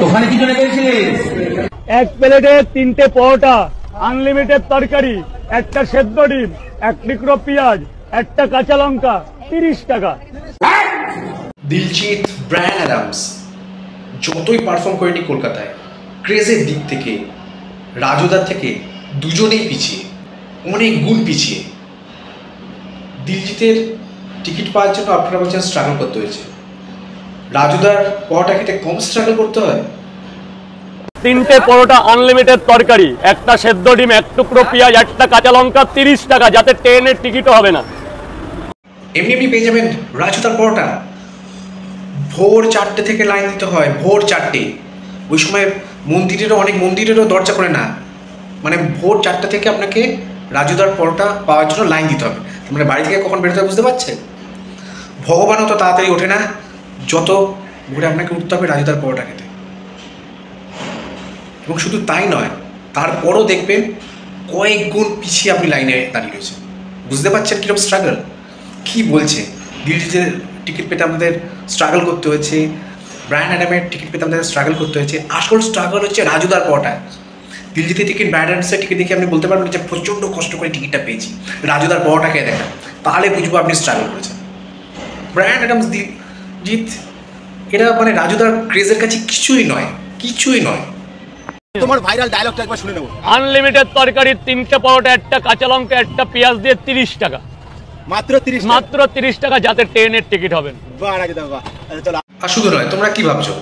ওখানে কি জন্য পেয়েছিলিস? এক প্লেটে 3টে পরোটা, আনলিমিটেড তরকারি, একটা সেদ্ধ ডিম, 1 টুকরো পেঁয়াজ, একটা কাঁচা লঙ্কা, 30 টাকা। দিলজিৎ, ব্রায়ান অ্যাডামস যতই পারফর্ম করেনি কলকাতায়, ক্রেজের দিক থেকে রাজুদার থেকে দুজনেই পিছিয়ে, অনেক গুণ পিছিয়ে। দিলজিতের টিকিট পাওয়ার জন্য আপনারা বলছেন স্ট্রাগল করতে হয়েছে, রাজুদার পরোটা খেতে কম স্ট্রাগল করতে হয়? 3টে পরোটা, আনলিমিটেড তরকারি, একটা সেদ্ধ ডিম, 1 টুকরো পেঁয়াজ, একটা কাঁচা লঙ্কা, 30 টাকা, যাতে ট্রেনের টিকিটও হবে না। এমনি এমনি পেয়ে যাবেন রাজুদার পরোটা। ভোর 4টে থেকে লাইন দিতে হয়, ভোর 4টে। ওই সময় অনেক মন্দিরেরও দরজা করে না, মানে ভোর 4টে থেকে আপনাকে রাজুদার পরোটা পাওয়ার জন্য লাইন দিতে হবে। মানে বাড়ি থেকে কখন বেরোতে হবে বুঝতে পারছেন? ভগবানও তো তাড়াতাড়ি ওঠে না, যত ভোরে আপনাকে উঠতে হবে রাজুদার পরোটা খেতে। এবং শুধু তাই নয়, তারপরও দেখবেন কয়েক গুণ পিছিয়ে আপনি লাইনে দাঁড়িয়ে রয়েছেন। বুঝতে পারছেন কীরকম স্ট্রাগল? কী বলছে? দিলজিতের টিকিট পেতে আমাদের স্ট্রাগল করতে হয়েছে, ব্রায়ান অ্যাডামের টিকিট পেতে আমাদের স্ট্রাগল করতে হয়েছে। আসল স্ট্রাগল হচ্ছে রাজুদার পরোটা। দিলজিতের টিকিট, ব্রায়ান অ্যাডামসের টিকিট দেখে আপনি বলতে পারবেন যে প্রচণ্ড কষ্ট করে টিকিটটা পেয়েছি, রাজুদার পরোটা খেয়ে দেখা, তাহলে বুঝবো আপনি স্ট্রাগল করেছেন। ব্রায়ান অ্যাডামস, দিলজিৎ, এরা মানে রাজুদার ক্রেজের কাছে কিছুই নয়, কিছুই নয়। তোমার ভাইরাল ডায়লগটা একবার শুনে নেব। আনলিমিটেড তরকারি, 3টে পরোটা, একটা কাঁচা লঙ্কা, একটা পেঁয়াজ দিয়ে 30 টাকা, মাত্র 30 টাকা, যাতে ট্রেনের টিকিট হবে। বাহ রাজুদা, বাহ। চলো। আর শুধু নয়, তোমরা কি ভাবছো?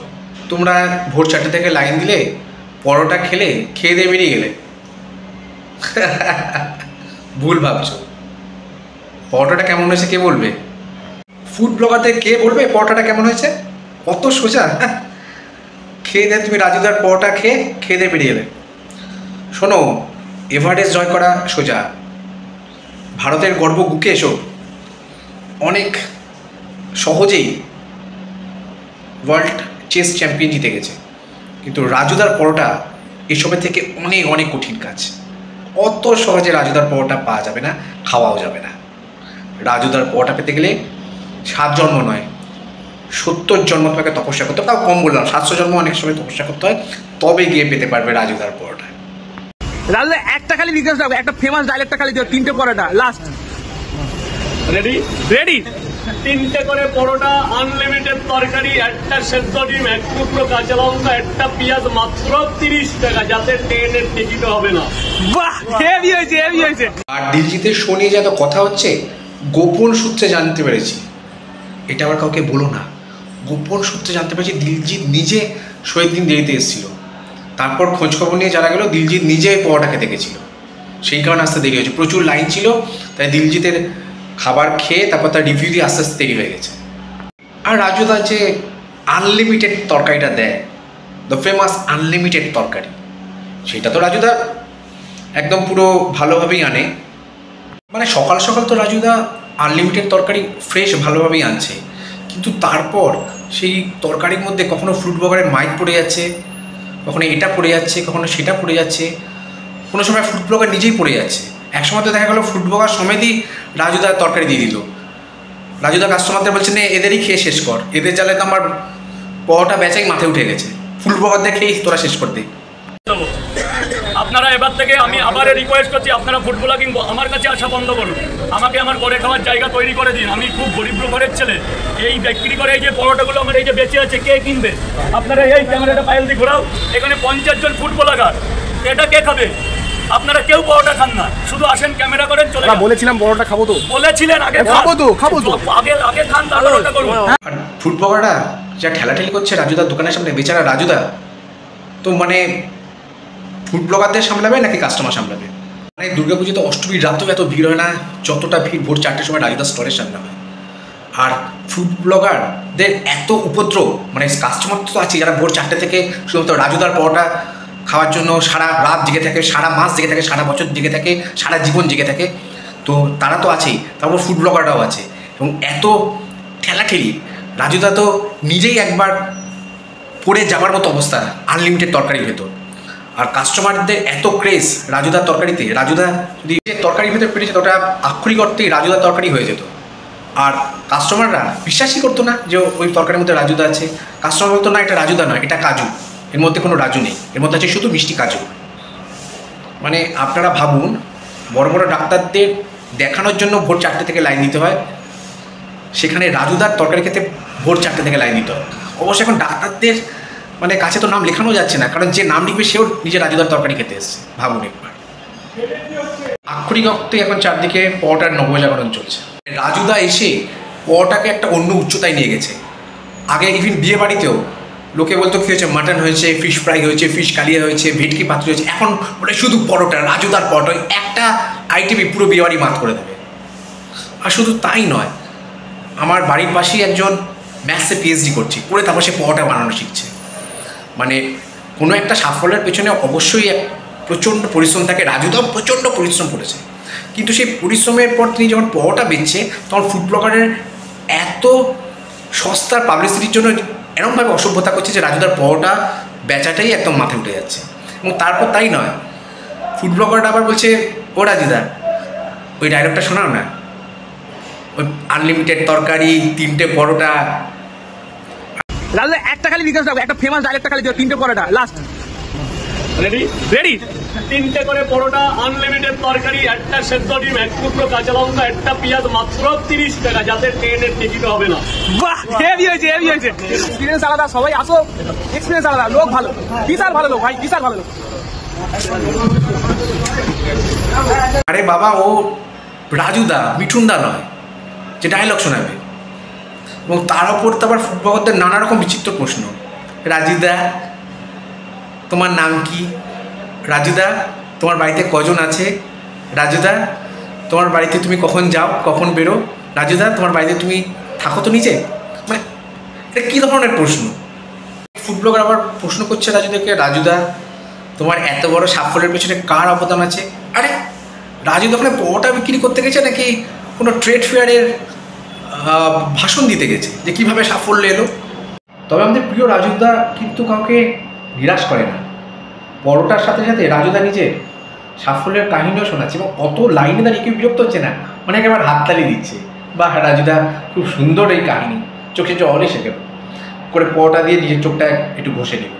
তোমরা ভোর 4টে থেকে লাইন দিলে, পরোটা খেলে, খেয়ে দিয়ে বেরিয়ে গেলে? ভুল ভাবছো। পরোটাটা কেমন হয়েছে কে বলবে? ফুড ব্লগারদের কে বলবে পরোটাটা কেমন হয়েছে? কত সোজা। খেয়ে দিয়ে তুমি রাজুদার পরোটা খেয়ে দিয়ে বেরিয়ে এলে। শোনো, এভারেস্ট জয় করা সোজা, ভারতের গর্ব বুকে এসো, অনেক সহজেই ওয়ার্ল্ড চেস চ্যাম্পিয়ন জিতে গেছে। কিন্তু রাজুদার পরোটা এসবের থেকে অনেক অনেক কঠিন কাজ। অত সহজে রাজুদার পরোটা পাওয়া যাবে না, খাওয়াও যাবে না। রাজুদার পরোটা পেতে গেলে 7 জন্ম নয়, 70 জন্ম তোমাকে তপস্যা করতে হবে। তাও কম বললাম, 700 জন্ম অনেক সময় তপস্যা করতে হয়, তবে গিয়ে পেতে পারবে রাজুদার পরোটা। রাজুদা একটা খালি রিকোয়েস্ট রাখবো, একটা ফেমাস ডায়লগটা খালি দিও, 3টে পরোটা লাস্ট। রেডি? 3টে করে পরোটা, আনলিমিটেড তরকারি, একটা সেদ্ধ ডিম, 1 টুকরো কাঁচা লঙ্কা, একটা পেঁয়াজ, মাত্র 30 টাকা, যাতে ট্রেনের টিকিটও হবে না। বাহ, হেভি হয়েছে, হেভি হয়েছে। আর দিলজিতের শো নিয়ে যত কথা হচ্ছে, গোপন সূত্রে জানতে পেরেছি, এটা আবার কাউকে বলো না, গোপন সূত্রে জানতে পেরেছি দিলজিৎ নিজে শোয়ের দিন দেরিতে এসেছিল। তারপর খোঁজখবর নিয়ে জানা গেল দিলজিৎ নিজে পরোটা খেতে গেছিল, সেই কারণে আসতে দেরি হয়েছে। প্রচুর লাইন ছিল, তাই দিলজিতের খাবার খেয়ে তারপর তার রিভিউ দিয়ে আস্তে আস্তে দেরি হয়ে গেছে। আর রাজুদা যে আনলিমিটেড তরকারিটা দেয়, দ্য ফেমাস আনলিমিটেড তরকারি, সেটা তো রাজুদা একদম পুরো ভালোভাবেই আনে। মানে সকাল সকাল তো রাজুদা আনলিমিটেড তরকারি ফ্রেশ ভালোভাবেই আনছে, কিন্তু তারপর সেই তরকারির মধ্যে কখনো ফ্রুট বগারের মাইক পড়ে যাচ্ছে, কখনো এটা পড়ে যাচ্ছে, কখনো সেটা পড়ে যাচ্ছে, কোনো সময় ফ্রুট ব্লগার নিজেই পড়ে যাচ্ছে। একসময় তো দেখা গেলো ফ্রুট ব্লগার সমেতই রাজুদার তরকারি দিয়ে দিল। রাজুদা কাস্টমারদের বলছে না এদেরই খেয়ে শেষ কর, এদের জ্বালে তো আমার পরোটা বেচাই মাথায় উঠে গেছে, ফুড ব্লগারদের খেয়েই তোরা শেষ কর দে। আপনারা এবার থেকে আমি আবার রিকোয়েস্ট করছি, আপনারা ফুড ব্লগিং আমার কাছে আসা বন্ধ করুন, আমাকে আমার করে খাওয়ার জায়গা তৈরি করে দিন। আমি খুব গরিব ঘরের ছেলে, এই বিক্রি করে এই যে পরোটাগুলো আমার এই যে বেঁচে আছে, কে কিনবে? আপনারা এই ক্যামেরাটা পাইল দিয়ে ঘোরাও, এখানে 50 জন ফুড ব্লগার, এটা কে খাবে? আপনারা কেউ পরোটা খান না, শুধু আসেন ক্যামেরা করেন চলে যান। বলেছিলাম পরোটা খাবো তো, বলেছিলেন আগে খাবো তো আগে খান, তারপর ওটা করুন। আর ফুড ব্লগাররা যা ঠেলাঠেলি করছে রাজুদার দোকানের সামনে, বেচারা রাজুদা তো মানে ফুড ব্লগারদের সামলাবে নাকি কাস্টমার সামলাবে? মানে দুর্গাপুজোতে অষ্টমীর রাতেও এত ভিড় হয় না যতটা ভিড় ভোর 4টের সময় রাজুদার স্টোরের সামনে হয়। আর ফুড ব্লগারদের এত উপদ্রব, মানে কাস্টমার তো আছে যারা ভোর 4টে থেকে শুধুমাত্র রাজুদার পরোটা খাওয়ার জন্য সারা রাত জেগে থাকে, সারা মাস জেগে থাকে, সারা বছর জেগে থাকে, সারা জীবন জেগে থাকে, তো তারা তো আছেই, তারপর ফুড ব্লগাররাও আছে। এবং এত ঠেলাঠেলি, রাজুদা তো নিজেই একবার পড়ে যাবার মতো অবস্থা আনলিমিটেড তরকারির ভেতর। আর কাস্টমারদের এত ক্রেজ রাজুদার তরকারিতে, রাজুদা যদি তরকারির ভেতর পেরেছে ওটা আক্ষরিক অর্থেই রাজুদার তরকারি হয়ে যেত। আর কাস্টমাররা বিশ্বাসই করতো না যে ওই তরকারির মধ্যে রাজুদা আছে। কাস্টমার বলতো না এটা রাজুদা নয়, এটা কাজু। এর মধ্যে কোনো রাজু নেই, এর মধ্যে আছে শুধু মিষ্টি কাজু। মানে আপনারা ভাবুন, বড় বড় ডাক্তারদের দেখানোর জন্য ভোর 4টে থেকে লাইন দিতে হয়, সেখানে রাজুদার তরকারি খেতে ভোর 4টে থেকে লাইন দিতে হয়। অবশ্যই এখন ডাক্তারদের মানে কাছে তো নাম লেখানো যাচ্ছে না, কারণ যে নাম লিখবে সেও নিজে রাজুদার তরকারি খেতে এসছে। ভাবুন একবার, আক্ষরিক অর্থে এখন চারদিকে পটার নবজাগরণ চলছে। রাজুদা এসে পটাকে একটা অন্য উচ্চতায় নিয়ে গেছে। আগে ইভিন বিয়ে বাড়িতেও লোকে বলতো কী হয়েছে, মাটন হয়েছে, ফিশ ফ্রাই হয়েছে, ফিশ কালিয়া হয়েছে, ভেটকি পাত্র হয়েছে, এখন বলে শুধু পরোটা, রাজুদার পরোটা, একটা আইটেমই পুরো বিয়ে বাড়ি মাত করে দেবে। আর শুধু তাই নয়, আমার বাড়ির পাশেই একজন ম্যাথসে পিএইচডি করছে, করে তারপর সে পরোটা বানানো শিখছে। মানে কোনো একটা সাফল্যের পেছনে অবশ্যই এক প্রচণ্ড পরিশ্রম থাকে। রাজুদাও প্রচণ্ড পরিশ্রম করেছে, কিন্তু সেই পরিশ্রমের পর তিনি যখন পরোটা বেচছে, তখন ফুড ব্লগারের এত সস্তার পাবলিসিটির জন্য এরকমভাবে অসভ্যতা করছে যে রাজুদার পরোটা বেচাটাই একদম মাথায় উঠে যাচ্ছে। এবং তারপর তাই নয়, ফুড ব্লগারটা আবার বলছে, ও রাজুদা ওই ডায়লগটা শোনাও না, ওই আনলিমিটেড তরকারি, 3টে পরোটা। রাজু একটা খালি রিকোয়েস্ট রাখবো, একটা ফেমাস ডায়লগটা খালি দিও, 3টে পরোটা লাস্ট। রেডি? রেডি? 3টে করে পরোটা, আনলিমিটেড তরকারি, একটা সেদ্ধ ডিম, এক টুকরো কাঁচা লঙ্কা, একটা পেঁয়াজ, মাত্র 30 টাকা, যাতে ট্রেনের টিকিট হবে না। বাহ, হেভি হয়েছে, হেভি হয়েছে। এক্সপিরিয়েন্স আলাদা, সবাই আসো, এক্সপিরিয়েন্স আলাদা, লোক ভালো, বিশাল ভালো লোক ভাই, বিশাল ভালো লোক। আরে বাবা, ও রাজুদা, মিঠুনদা নয় যে ডায়লগ শোনাবে। এবং তার ওপর তো আবার ফুটবলারদের নানা রকম বিচিত্র প্রশ্ন। রাজুদা তোমার নাম কি? রাজুদা তোমার বাড়িতে কজন আছে? রাজুদা তোমার বাড়িতে তুমি কখন যাও, কখন বেরো? রাজুদা তোমার বাড়িতে তুমি থাকো তো নিজে? মানে এটা কী ধরনের প্রশ্ন? ফুটবলার আবার প্রশ্ন করছে রাজুদাকে, রাজুদা তোমার এত বড় সাফল্যের পেছনে কার অবদান আছে? আরে রাজুদা ওখানে পরোটা বিক্রি করতে গেছে নাকি কোনো ট্রেড ফেয়ারের ভাষণ দিতে গেছে যে কীভাবে সাফল্য এলো? তবে আমাদের প্রিয় রাজুদা কিন্তু কাউকে নিরাশ করে না। পরোটার সাথে সাথে রাজুদা নিজের সাফল্যের কাহিনীও শোনাচ্ছে, এবং অত লাইনে দাঁড়িয়ে কেউ বিরক্ত হচ্ছে না, অনেকে আবার হাততালি দিচ্ছে, বা রাজুদা খুব সুন্দর এই কাহিনী, চোখে জল এসে গেল, করে পরোটা দিয়ে নিজের চোখটা একটু ঘষে নিল।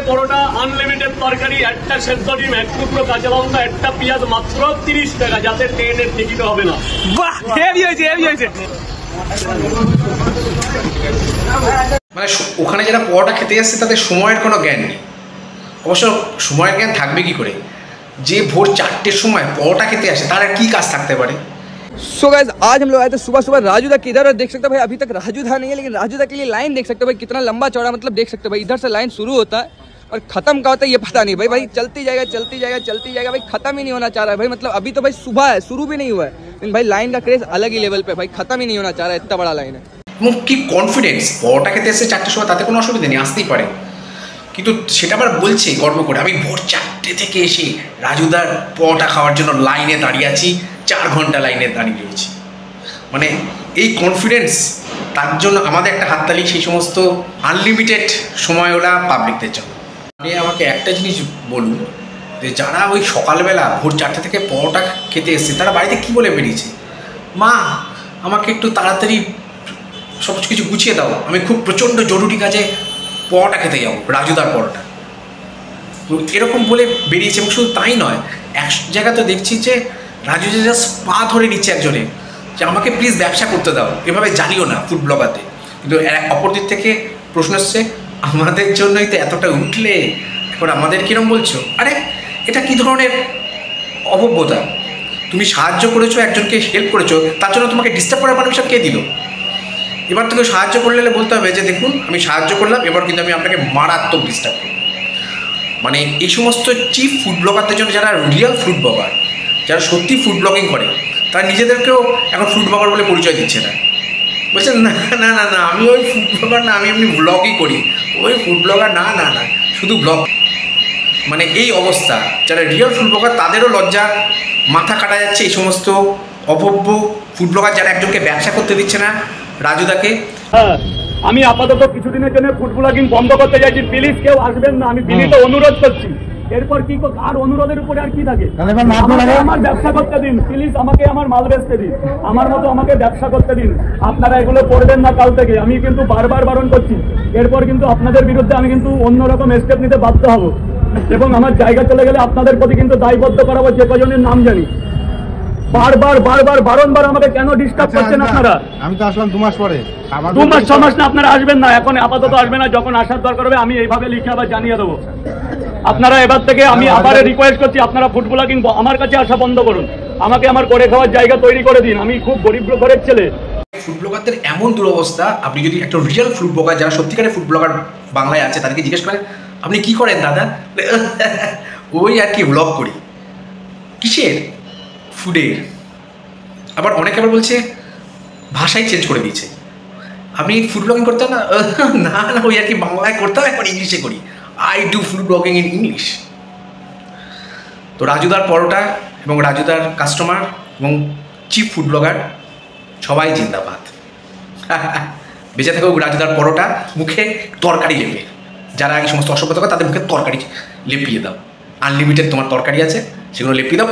পরোটা, আনলিমিটেড তরকারি, একটা সেদ্ধ ডিম, এক টুকরো কাঁচা লঙ্কা, একটা পেঁয়াজ, মাত্র 30 টাকা, যাতে ট্রেনের টিকিট হবে না। বাহ, হেভি হয়েছে, হেভি হয়েছে। মানে ওখানে যারা পরোটা খেতে আসছে তাদের সময়ের কোনো জ্ঞান নেই। অবশ্য সময়ের জ্ঞান থাকবে কি করে? যে ভোর 4টের সময় পরোটা খেতে আসে তার আর কী কাজ থাকতে পারে? सो गाइस, आज हम लोग आए थे सुबह सुबह राजूदा के इधर, और देख सकते हो भाई अभी तक राजूदा नहीं है, लेकिन राजूदा के लिए लाइन देख सकते हो भाई कितना लंबा चौड़ा, मतलब देख सकते हो भाई इधर से लाइन शुरू होता है और खत्म का होता है ये पता नहीं भाई। भाई चलती जाएगा चलती जाएगा चलती जाएगा, भाई खत्म ही नहीं होना चाह रहा है भाई। मतलब अभी तो भाई सुबह है, शुरू भी नहीं हुआ है, लेकिन भाई लाइन का क्रेज अलग ही लेवल पे, भाई खत्म ही नहीं होना चाह रहा है, इतना बड़ा लाइन है। এবং কি কনফিডেন্স, পরোটা খেতে এসে 4টের সময়, তাতে কোনো অসুবিধা নেই, আসতেই পারে, কিন্তু সেটা আবার বলছে গর্ব করে, আমি ভোর 4টে থেকে এসে রাজুদার পরোটা খাওয়ার জন্য লাইনে দাঁড়িয়ে আছি, 4 ঘন্টা লাইনে দাঁড়িয়ে রয়েছি। মানে এই কনফিডেন্স, তার জন্য আমাদের একটা হাততালি সেই সমস্ত আনলিমিটেড সময়ওয়ালা পাবলিকদের জন্য। আপনি আমাকে একটা জিনিস বলুন, যে যারা ওই সকালবেলা ভোর 4টে থেকে পরোটা খেতে এসছে, তারা বাড়িতে কী বলে বেরিয়েছে? মা আমাকে একটু তাড়াতাড়ি সব কিছু গুছিয়ে দাও, আমি খুব প্রচণ্ড জরুরি কাজে পরোটা খেতে যাবো, রাজুদার পরোটা, এরকম বলে বেরিয়েছে। এবং শুধু তাই নয়, এক জায়গা তো দেখছি যে রাজুদা জাস্ট পা ধরে নিচ্ছে একজনে, যে আমাকে প্লিজ ব্যবসা করতে দাও, এভাবে জ্বালিও না ফুড ব্লগারতে। কিন্তু অপর দিক থেকে প্রশ্ন আসছে, আমাদের জন্যই তো এতটা উঠলে, এখন আমাদের কীরকম বলছো? আরে এটা কী ধরনের অভব্যতা? তুমি সাহায্য করেছো, একজনকে হেল্প করেছো, তার জন্য তোমাকে ডিস্টার্ব করার পারমিশন কে দিল? এবার তোকে সাহায্য করলে বলতে হবে যে দেখুন আমি সাহায্য করলাম, এবার কিন্তু আমি আপনাকে মারাত্মক ডিস্টার্ব করব। মানে এই সমস্ত চিফ ফুড ব্লগারদের জন্য, যারা রিয়েল ফুড ব্লগার, যারা সত্যি ফুড ব্লগিং করে, তারা নিজেদেরকেও এখন ফুড ব্লগার বলে পরিচয় দিচ্ছে না, বলছেন না না না না আমি ওই ফুড ব্লগার না, আমি এমনি ব্লগই করি, ওই ফুড ব্লগার না না না শুধু ব্লগ। মানে এই অবস্থা, যারা রিয়েল ফুড ব্লগার তাদেরও লজ্জা, মাথা কাটা যাচ্ছে এই সমস্ত অভব্য ফুড ব্লগার, যারা একজনকে ব্যবসা করতে দিচ্ছে না রাজুদাকে। হ্যাঁ, আমি আপাতত কিছুদিনের জন্য ফুড ব্লগিং বন্ধ করতে চাইছি, প্লিজ কেউ আসবেন না, আমি বিনীত অনুরোধ করছি। এরপর কি আর অনুরোধের উপরে আর কি থাকে? আমার ব্যবসা করতে দিন প্লিজ, আমাকে আমার মাল বেচতে দিন, আমার মতো আমাকে ব্যবসা করতে দিন। আপনারা এগুলো করবেন না কাল থেকে, আমি কিন্তু বারবার বারণ করছি। এরপর কিন্তু আপনাদের বিরুদ্ধে আমি কিন্তু অন্যরকম স্টেপ নিতে বাধ্য হব এবং আমার জায়গা চলে গেলে আপনাদের প্রতি কিন্তু দায়বদ্ধ করাবো, যে কজনের নাম জানি। বারবার বারংবার আমাকে কেন ডিস্টার্ব করছেন আপনারা? আমি তো আসলাম 2 মাস পরে। 2 মাস 6 মাস না, আপনারা আসবেন না, এখন আপাতত আসবেন না, যখন আসার দরকার হবে আমি এইভাবে লিখে আবার জানিয়ে দেবো। আপনারা এবার থেকে আমি আবার রিকোয়েস্ট করছি, আপনারা ফুড ব্লগিং আমার কাছে আসা বন্ধ করুন, আমাকে আমার করে খাওয়ার জায়গা তৈরি করে দিন। আমি খুব গরিব ঘরের ছেলে। ফুড ব্লগারদের এমন দুরবস্থা, আপনি যদি একটা রিয়েল ফুড ব্লগার, যারা সত্যিকারের ফুড ব্লগার বাংলায় আছে, তাদেরকে জিজ্ঞেস করেন আপনি কি করেন দাদা, ওই আর কি ব্লগ করি। কিসের? ফুডের। আবার অনেকে আবার বলছে ভাষাই চেঞ্জ করে দিয়েছে, আপনি ফুড ব্লগিং করতেন না? না না, ওই আর কি বাংলায় করতাম, এখন ইংলিশে করি। I do food blogging in English. তো রাজুদার পরোটা এবং রাজুদার কাস্টমার এবং চিফ ফুড ব্লগার সবাই জিন্দাবাদ। বেঁচে থাকুক রাজুদার পরোটা, মুখে তরকারি লেপে, যারা এই সমস্ত অসভ্যতা তাদের মুখে তরকারি লেপিয়ে দাও। আনলিমিটেড তোমার তরকারি আছে, সেগুলো লেপিয়ে দাও।